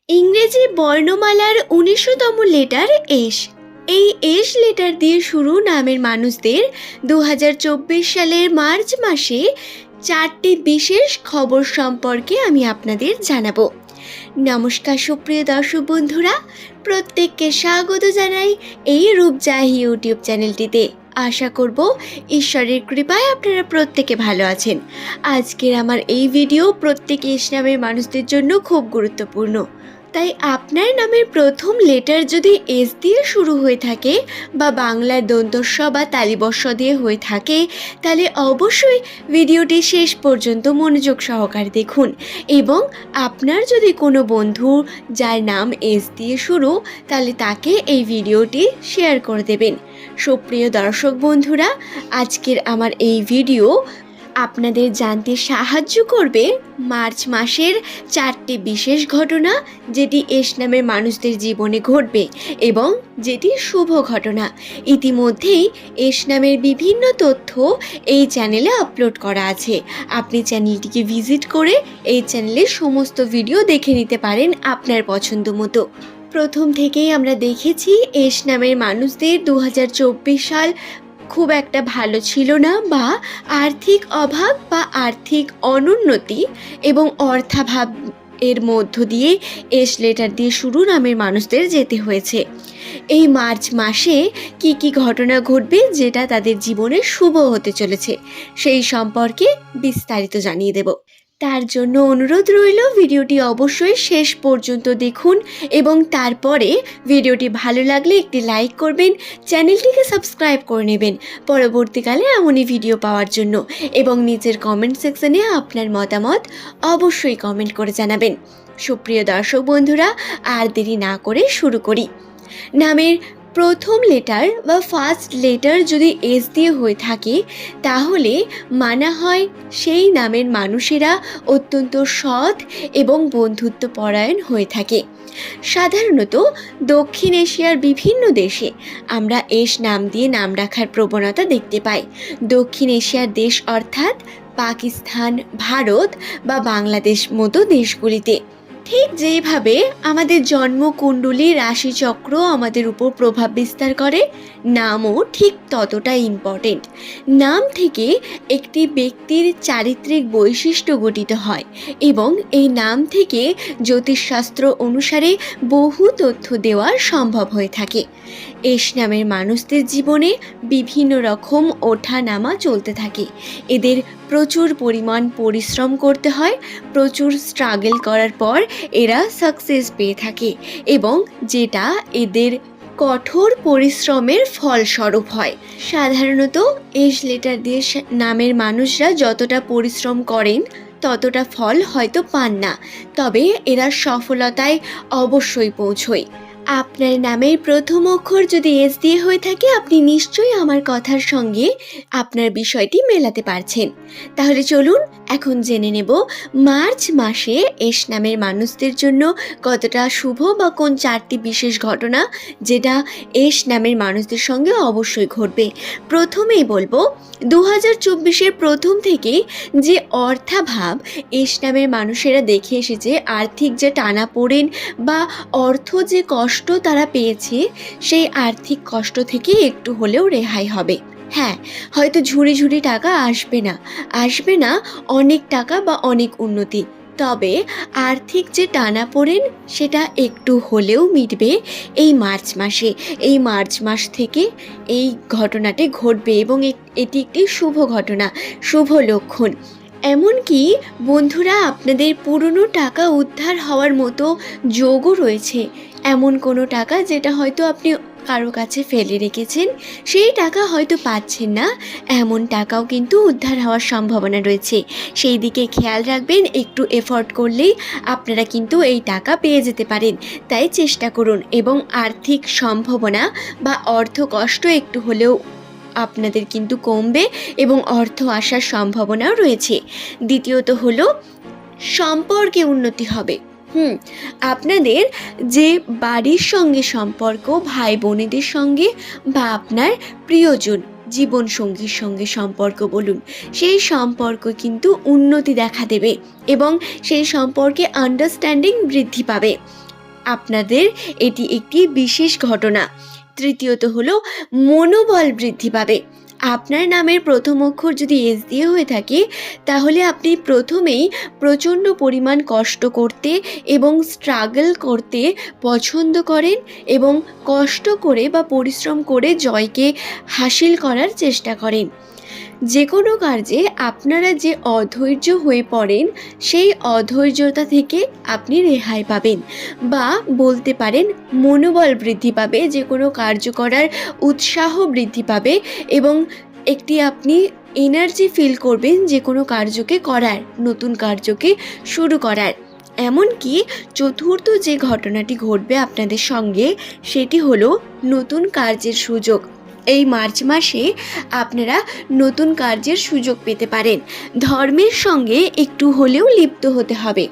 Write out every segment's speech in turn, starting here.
ইংরেজি বর্ণমালার ১৯তম letter S. এই S letter দিয়ে শুরু নামের মানুষদের ২০২৪ সালের মার্চ মাসে ৪টি বিশেষ খবর সম্পর্কে আমি আপনাদের জানাবো। নমস্কার সুপ্রিয় দর্শক বন্ধুরা, প্রত্যেককে স্বাগত জানাই এই রূপজাহি ইউটিউব চ্যানেলটিতে। আশা করব ঈশ্বরের কৃপায় আপনারা প্রত্যেকে ভালো আছেন। আজকের আমার এই ভিডিও প্রত্যেক এস নামের মানুষদের জন্য খুব গুরুত্বপূর্ণ। তাই আপনার নামের প্রথম লেটার যদি এস দিয়ে শুরু হয়ে থাকে বা বাংলার দন্তস্ব বা তালিবস্ব দিয়ে হয়ে থাকে, তাহলে অবশ্যই ভিডিওটি শেষ পর্যন্ত মনোযোগ সহকারে দেখুন। এবং আপনার যদি কোনো বন্ধু যার নাম এস দিয়ে শুরু, তাহলে তাকে এই ভিডিওটি শেয়ার করে দেবেন। সুপ্রিয় দর্শক বন্ধুরা, আজকের আমার এই ভিডিও আপনাদের জানতে সাহায্য করবে মার্চ মাসের 4টি বিশেষ ঘটনা, যেটি এস নামের মানুষদের জীবনে ঘটবে এবং যেটি শুভ ঘটনা। ইতিমধ্যেই এস নামের বিভিন্ন তথ্য এই চ্যানেলে আপলোড করা আছে। আপনি চ্যানেলটিকে ভিজিট করে এই চ্যানেলের সমস্ত ভিডিও দেখে নিতে পারেন আপনার পছন্দ মতো। প্রথম থেকেই আমরা দেখেছি এস নামের মানুষদের ২০২৪ সাল খুব একটা ভালো ছিল না, বা আর্থিক অভাব বা আর্থিক অনুন্নতি এবং অর্থাভাব এর মধ্য দিয়ে এস লেটার দিয়ে শুরু নামের মানুষদের যেতে হয়েছে। এই মার্চ মাসে কি কি ঘটনা ঘটবে যেটা তাদের জীবনে শুভ হতে চলেছে, সেই সম্পর্কে বিস্তারিত জানিয়ে দেব। তার জন্য অনুরোধ রইল, ভিডিওটি অবশ্যই শেষ পর্যন্ত দেখুন এবং তারপরে ভিডিওটি ভালো লাগলে একটি লাইক করবেন, চ্যানেলটিকে সাবস্ক্রাইব করে নেবেন পরবর্তীকালে এমনই ভিডিও পাওয়ার জন্য, এবং নিচের কমেন্ট সেকশনে আপনার মতামত অবশ্যই কমেন্ট করে জানাবেন। সুপ্রিয় দর্শক বন্ধুরা, আর দেরি না করে শুরু করি। নামের প্রথম লেটার বা ফার্স্ট লেটার যদি এস দিয়ে হয়ে থাকে, তাহলে মানা হয় সেই নামের মানুষেরা অত্যন্ত সৎ এবং বন্ধুত্ব পরায়ণ হয়ে থাকে। সাধারণত দক্ষিণ এশিয়ার বিভিন্ন দেশে আমরা এস নাম দিয়ে নাম রাখার প্রবণতা দেখতে পাই। দক্ষিণ এশিয়ার দেশ অর্থাৎ পাকিস্তান, ভারত বা বাংলাদেশ মতো দেশগুলিতে। ঠিক যেইভাবে আমাদের জন্মকুণ্ডলী রাশিচক্র আমাদের উপর প্রভাব বিস্তার করে, নামও ঠিক ততটাই ইম্পর্টেন্ট। নাম থেকে একটি ব্যক্তির চারিত্রিক বৈশিষ্ট্য গঠিত হয় এবং এই নাম থেকে জ্যোতিষশাস্ত্র অনুসারে বহু তথ্য দেওয়া সম্ভব হয়ে থাকে। এস নামের মানুষদের জীবনে বিভিন্ন রকম ওঠা নামা চলতে থাকে। এদের প্রচুর পরিমাণ পরিশ্রম করতে হয়, প্রচুর স্ট্রাগল করার পর এরা সাকসেস পেয়ে থাকে এবং যেটা এদের কঠোর পরিশ্রমের ফলস্বরূপ হয়। সাধারণত এস লেটার দিয়ে নামের মানুষরা যতটা পরিশ্রম করেন ততটা ফল হয়তো পান না, তবে এরা সফলতায় অবশ্যই পৌঁছয়। আপনার নামের প্রথম অক্ষর যদি এস দিয়ে হয়ে থাকে, আপনি নিশ্চয়ই আমার কথার সঙ্গে আপনার বিষয়টি মেলাতে পারছেন। তাহলে চলুন এখন জেনে নেব মার্চ মাসে এস নামের মানুষদের জন্য কতটা শুভ বা কোন 4টি বিশেষ ঘটনা যেটা এস নামের মানুষদের সঙ্গে অবশ্যই ঘটবে। প্রথমেই বলবো, ২০২৪-এর প্রথম থেকেই যে অর্থাভাব এস নামের মানুষেরা দেখে এসেছে, আর্থিক যে টানাপোড়েন বা অর্থ যে কষ্ট তারা পেয়েছে, সেই আর্থিক কষ্ট থেকে একটু হলেও রেহাই হবে। হ্যাঁ, হয়তো ঝুড়ি ঝুড়ি টাকা আসবে না অনেক টাকা বা অনেক উন্নতি, তবে আর্থিক যে টানাপোড়েন সেটা একটু হলেও মিটবে এই মার্চ মাসে। এই মার্চ মাস থেকে এই ঘটনাটি ঘটবে এবং এটি একটি শুভ ঘটনা, শুভ লক্ষণ। এমনকি বন্ধুরা, আপনাদের পুরনো টাকা উদ্ধার হওয়ার মতো যোগও রয়েছে। এমন কোনো টাকা যেটা হয়তো আপনি কারো কাছে ফেলে রেখেছেন, সেই টাকা হয়তো পাচ্ছেন না, এমন টাকাও কিন্তু উদ্ধার হওয়ার সম্ভাবনা রয়েছে। সেই দিকে খেয়াল রাখবেন, একটু এফোর্ট করলেই আপনারা কিন্তু এই টাকা পেয়ে যেতে পারেন। তাই চেষ্টা করুন এবং আর্থিক সম্ভাবনা বা অর্থ কষ্ট একটু হলেও আপনাদের কিন্তু কমবে এবং অর্থ আসার সম্ভাবনাও রয়েছে। দ্বিতীয়ত হলো, সম্পর্কে উন্নতি হবে। আপনাদের যে বাড়ির সঙ্গে সম্পর্ক, ভাই বোনেদের সঙ্গে বা আপনার প্রিয়জন জীবনসঙ্গীর সঙ্গে সম্পর্ক বলুন, সেই সম্পর্ক কিন্তু উন্নতি দেখা দেবে এবং সেই সম্পর্কে আন্ডারস্ট্যান্ডিং বৃদ্ধি পাবে। আপনাদের এটি একটি বিশেষ ঘটনা। তৃতীয়ত হলো মনোবল বৃদ্ধি পাবে। আপনার নামের প্রথম অক্ষর যদি এস দিয়ে হয়ে থাকে, তাহলে আপনি প্রথমেই প্রচণ্ড পরিমাণ কষ্ট করতে এবং স্ট্রাগল করতে পছন্দ করেন এবং কষ্ট করে বা পরিশ্রম করে জয়কে হাসিল করার চেষ্টা করেন। যে কোনো কার্যে আপনারা যে অধৈর্য হয়ে পড়েন, সেই অধৈর্যতা থেকে আপনি রেহাই পাবেন, বা বলতে পারেন মনোবল বৃদ্ধি পাবে, যে কোনো কার্য করার উৎসাহ বৃদ্ধি পাবে এবং একটি আপনি এনার্জি ফিল করবেন যে কোনো কার্যকে করার, নতুন কার্যকে শুরু করার। এমনকি চতুর্থ যে ঘটনাটি ঘটবে আপনাদের সঙ্গে, সেটি হলো নতুন কার্যের সুযোগ। এই মার্চ মাসে আপনারা নতুন কার্যের সুযোগ পেতে পারেন। ধর্মের সঙ্গে একটু হলেও লিপ্ত হতে হবে,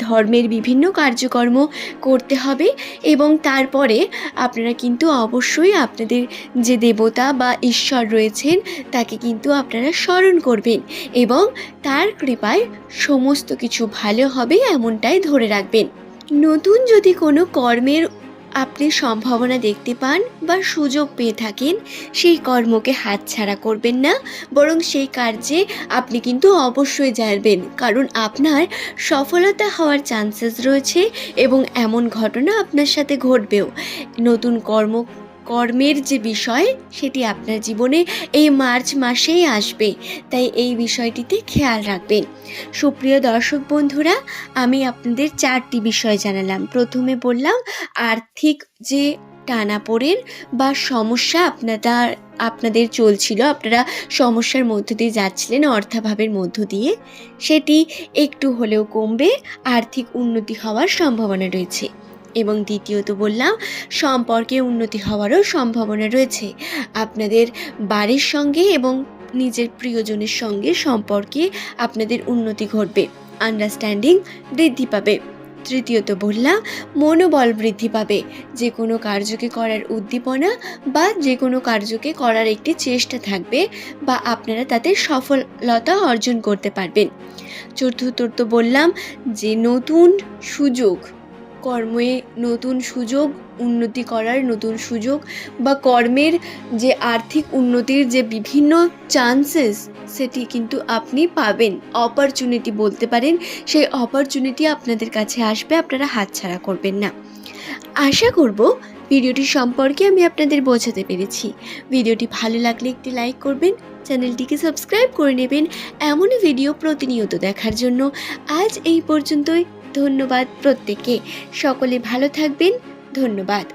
ধর্মের বিভিন্ন কার্যকর্ম করতে হবে এবং তারপরে আপনারা কিন্তু অবশ্যই আপনাদের যে দেবতা বা ঈশ্বর রয়েছেন তাকে কিন্তু আপনারা স্মরণ করবেন এবং তার কৃপায় সমস্ত কিছু ভালো হবে এমনটাই ধরে রাখবেন। নতুন যদি কোনো কর্মের আপনি সম্ভাবনা দেখতে পান বা সুযোগ পেয়ে থাকেন, সেই কর্মকে হাতছাড়া করবেন না, বরং সেই কার্যে আপনি কিন্তু অবশ্যই যাবেন, কারণ আপনার সফলতা হওয়ার চান্সেস রয়েছে এবং এমন ঘটনা আপনার সাথে ঘটবেও। নতুন কর্মের যে বিষয়, সেটি আপনার জীবনে এই মার্চ মাসেই আসবে, তাই এই বিষয়টিতে খেয়াল রাখবেন। সুপ্রিয় দর্শক বন্ধুরা, আমি আপনাদের 4টি বিষয় জানালাম। প্রথমে বললাম আর্থিক যে টানাপোড়েন বা সমস্যা আপনাদের চলছিল, আপনারা সমস্যার মধ্য দিয়ে যাচ্ছিলেন অর্থাভাবের মধ্য দিয়ে, সেটি একটু হলেও কমবে, আর্থিক উন্নতি হওয়ার সম্ভাবনা রয়েছে। এবং দ্বিতীয়ত বললাম সম্পর্কে উন্নতি হওয়ারও সম্ভাবনা রয়েছে। আপনাদের বাড়ির সঙ্গে এবং নিজের প্রিয়জনের সঙ্গে সম্পর্কে আপনাদের উন্নতি ঘটবে, আন্ডারস্ট্যান্ডিং বৃদ্ধি পাবে। তৃতীয়ত বললাম মনোবল বৃদ্ধি পাবে, যে কোনো কার্যকে করার উদ্দীপনা বা যে কোনো কার্যকে করার একটি চেষ্টা থাকবে বা আপনারা তাতে সফলতা অর্জন করতে পারবেন। চতুর্থত বললাম যে নতুন সুযোগ, কর্মে নতুন সুযোগ, উন্নতি করার নতুন সুযোগ বা কর্মের যে আর্থিক উন্নতির যে বিভিন্ন চান্সেস, সেটি কিন্তু আপনি পাবেন। অপরচুনিটি বলতে পারেন, সেই অপরচুনিটি আপনাদের কাছে আসবে, আপনারা হাতছাড়া করবেন না। আশা করব ভিডিওটি সম্পর্কে আমি আপনাদের বোঝাতে পেরেছি। ভিডিওটি ভালো লাগলে একটি লাইক করবেন, চ্যানেলটিকে সাবস্ক্রাইব করে নেবেন এমনই ভিডিও প্রতিনিয়ত দেখার জন্য। আজ এই পর্যন্তই। ধন্যবাদ প্রত্যেককে, সকলে ভালো থাকবেন। ধন্যবাদ।